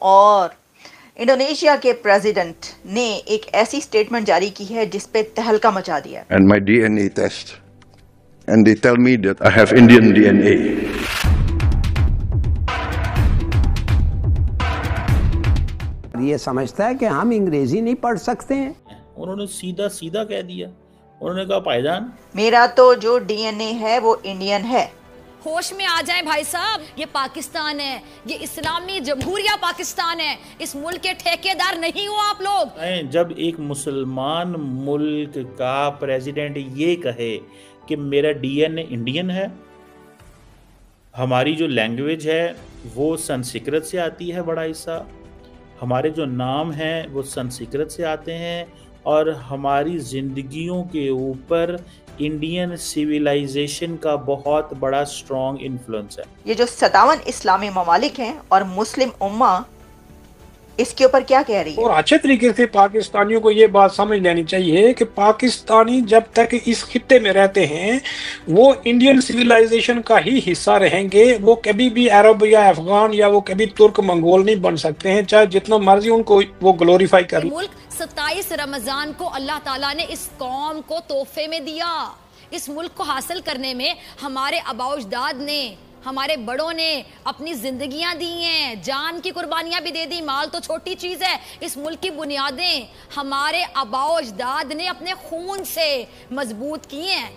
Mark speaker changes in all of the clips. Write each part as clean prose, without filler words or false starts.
Speaker 1: और इंडोनेशिया के प्रेसिडेंट ने एक ऐसी स्टेटमेंट जारी की है जिस पे तहलका मचा दिया।
Speaker 2: And my DNA test, and they tell me that I have Indian DNA.
Speaker 3: ये समझता है कि हम अंग्रेजी नहीं पढ़ सकते हैं।
Speaker 4: उन्होंने सीधा सीधा कह दिया, उन्होंने कहा भाईजान
Speaker 1: मेरा तो जो डीएनए है वो इंडियन है।
Speaker 5: होश में आ जाए भाई साहब, ये पाकिस्तान है, ये इस्लामी जमहूरिया पाकिस्तान है, इस मुल्क के ठेकेदार नहीं हो आप लोग।
Speaker 4: जब एक मुसलमान मुल्क का प्रेसिडेंट ये कहे कि मेरा डीएनए इंडियन है, हमारी जो लैंग्वेज है वो संस्कृत से आती है, बड़ा हिस्सा हमारे जो नाम हैं वो संस्कृत से आते हैं, और हमारी ज़िंदगियों के ऊपर इंडियन सिविलाइजेशन का बहुत बड़ा स्ट्रॉन्ग इन्फ्लुएंस है।
Speaker 1: ये जो 57 इस्लामी ममालिक हैं और मुस्लिम उम्मा इसके ऊपर क्या कह रही है?
Speaker 6: और अच्छे तरीके से पाकिस्तानियों को ये बात समझ लेनी चाहिए कि पाकिस्तानी जब तक इस खित्ते में रहते हैं वो इंडियन सिविलाइजेशन का ही हिस्सा रहेंगे। वो कभी भी अरब या अफगान या वो कभी तुर्क मंगोल नहीं बन सकते हैं, चाहे जितना मर्जी उनको वो ग्लोरीफाई कर।
Speaker 5: मुल्क 27 रमजान को अल्लाह ताला ने इस कौम को तोहफे में दिया। इस मुल्क को हासिल करने में हमारे आबाउजदाद ने, हमारे बड़ों ने अपनी जिंदगियां दी हैं, जान की कुर्बानियां भी दे दी। माल तो छोटी चीज है, इस मुल्क की बुनियादें हमारे आबाओ अजदाद ने अपने खून से मजबूत की हैं।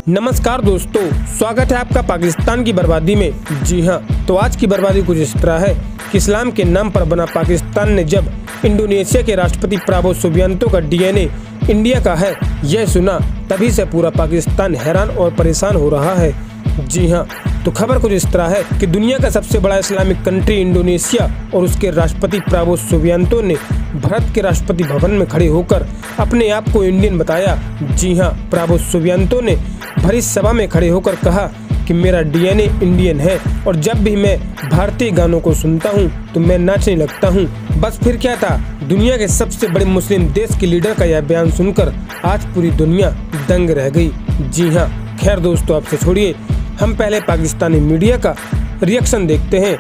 Speaker 7: नमस्कार दोस्तों, स्वागत है आपका पाकिस्तान की बर्बादी में। जी हाँ, तो आज की बर्बादी कुछ इस तरह है कि इस्लाम के नाम पर बना पाकिस्तान ने जब इंडोनेशिया के राष्ट्रपति प्राबो सुबियांतो का डीएनए इंडिया का है यह सुना, तभी से पूरा पाकिस्तान हैरान और परेशान हो रहा है। जी हाँ, तो खबर कुछ इस तरह है कि दुनिया का सबसे बड़ा इस्लामिक कंट्री इंडोनेशिया और उसके राष्ट्रपति प्राबो सुबियांतो ने भारत के राष्ट्रपति भवन में खड़े होकर अपने आप को इंडियन बताया। जी हाँ, प्राबो सुबियांतो ने भरी सभा में खड़े होकर कहा कि मेरा डीएनए इंडियन है और जब भी मैं भारतीय गानों को सुनता हूँ तो मैं नाचने लगता हूँ। बस फिर क्या था, दुनिया के सबसे बड़े मुस्लिम देश के लीडर का यह बयान सुनकर आज पूरी दुनिया दंग रह गई। जी हाँ, खैर दोस्तों, आपसे छोड़िए, हम पहले पाकिस्तानी मीडिया का रिएक्शन देखते हैं।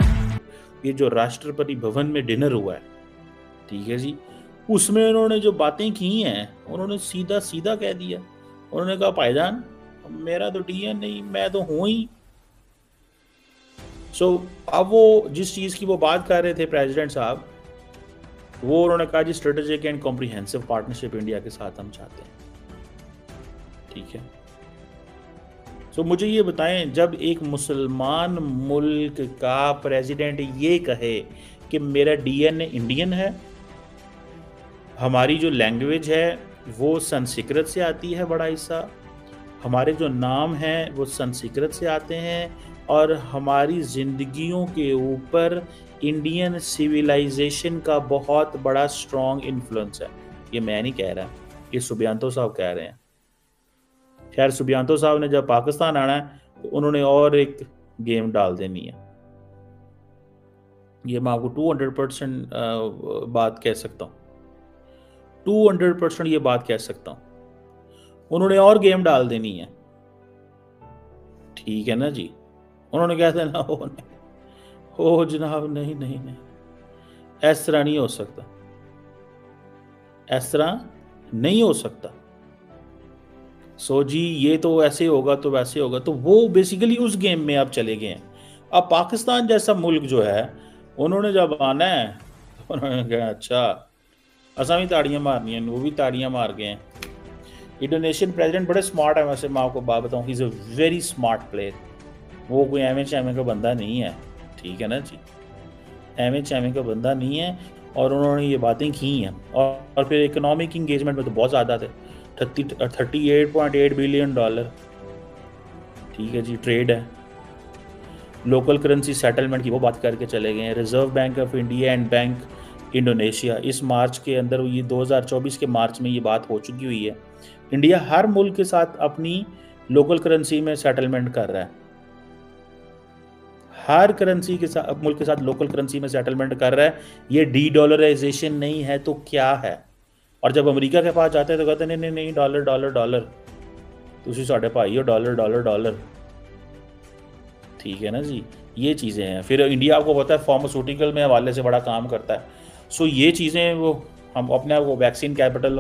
Speaker 4: ये जो राष्ट्रपति भवन में डिनर हुआ है, ठीक है जी, उसमें उन्होंने जो बातें की हैं उन्होंने सीधा सीधा कह दिया। उन्होंने कहा भाईजान मेरा तो डीएनए नहीं, मैं तो हूं ही। अब वो जिस चीज की वो बात कर रहे थे प्रेसिडेंट साहब, वो उन्होंने कहा जी strategic and comprehensive partnership India के साथ हम चाहते हैं। ठीक है, मुझे ये बताएं, जब एक मुसलमान मुल्क का प्रेसिडेंट ये कहे कि मेरा डीएनए इंडियन है, हमारी जो लैंग्वेज है वो संस्कृत से आती है, बड़ा हिस्सा हमारे जो नाम हैं वो संस्कृत से आते हैं, और हमारी ज़िंदगियों के ऊपर इंडियन सिविलाइजेशन का बहुत बड़ा स्ट्रॉन्ग इन्फ्लुएंस है। ये मैं नहीं कह रहा, ये सुबियांतो साहब कह रहे हैं। खैर, सुबियांतो साहब ने जब पाकिस्तान आना है तो उन्होंने और एक गेम डाल देनी है। ये मैं आपको 200% बात कह सकता हूँ, 200% ये बात कह सकता हूँ। उन्होंने और गेम डाल देनी है, ठीक है ना जी। उन्होंने कह देना हो जनाब, नहीं नहीं नहीं, इस तरह नहीं हो सकता, इस तरह नहीं हो सकता। जी ये तो ऐसे होगा तो वैसे होगा, तो वो बेसिकली उस गेम में आप चले गए हैं। अब पाकिस्तान जैसा मुल्क जो है, उन्होंने जब आना है उन्होंने कहा अच्छा असा भी ताड़ियाँ मारनी है, वो भी ताड़ियाँ मार गए हैं। इंडोनेशियन प्रेसिडेंट बड़े स्मार्ट है, वैसे मैं आपको बात बताऊँ, he is a very smart player. वो कोई एम का बंदा नहीं है, ठीक है ना जी, एम का बंदा नहीं है। और उन्होंने ये बातें की हैं, और फिर इकोनॉमिक इंगेजमेंट में तो बहुत ज़्यादा थे, 38.8 बिलियन डॉलर, ठीक है जी, ट्रेड है। लोकल करेंसी सेटलमेंट की वो बात करके चले गए हैं। Reserve bank of India and bank Indonesia, इस मार्च के अंदर, ये 2024 के मार्च में ये बात हो चुकी हुई है। इंडिया हर मुल्क के साथ अपनी लोकल करेंसी में सेटलमेंट कर रहा है, हर करेंसी के साथ, मुल्क के साथ लोकल करेंसी में सेटलमेंट कर रहा है। ये डी डॉलराइजेशन नहीं है तो क्या है? और जब अमेरिका के पास जाते हैं तो कहते हैं नहीं नहीं नहीं, डॉलर डॉलर डॉलर। तुसी साढ़े भाई हो, डॉलर डॉलर डॉलर, ठीक है ना जी। ये चीज़ें हैं। फिर इंडिया आपको पता है फार्मास्यूटिकल में हवाले से बड़ा काम करता है। सो ये चीज़ें वो हम अपने आप को वैक्सीन कैपिटल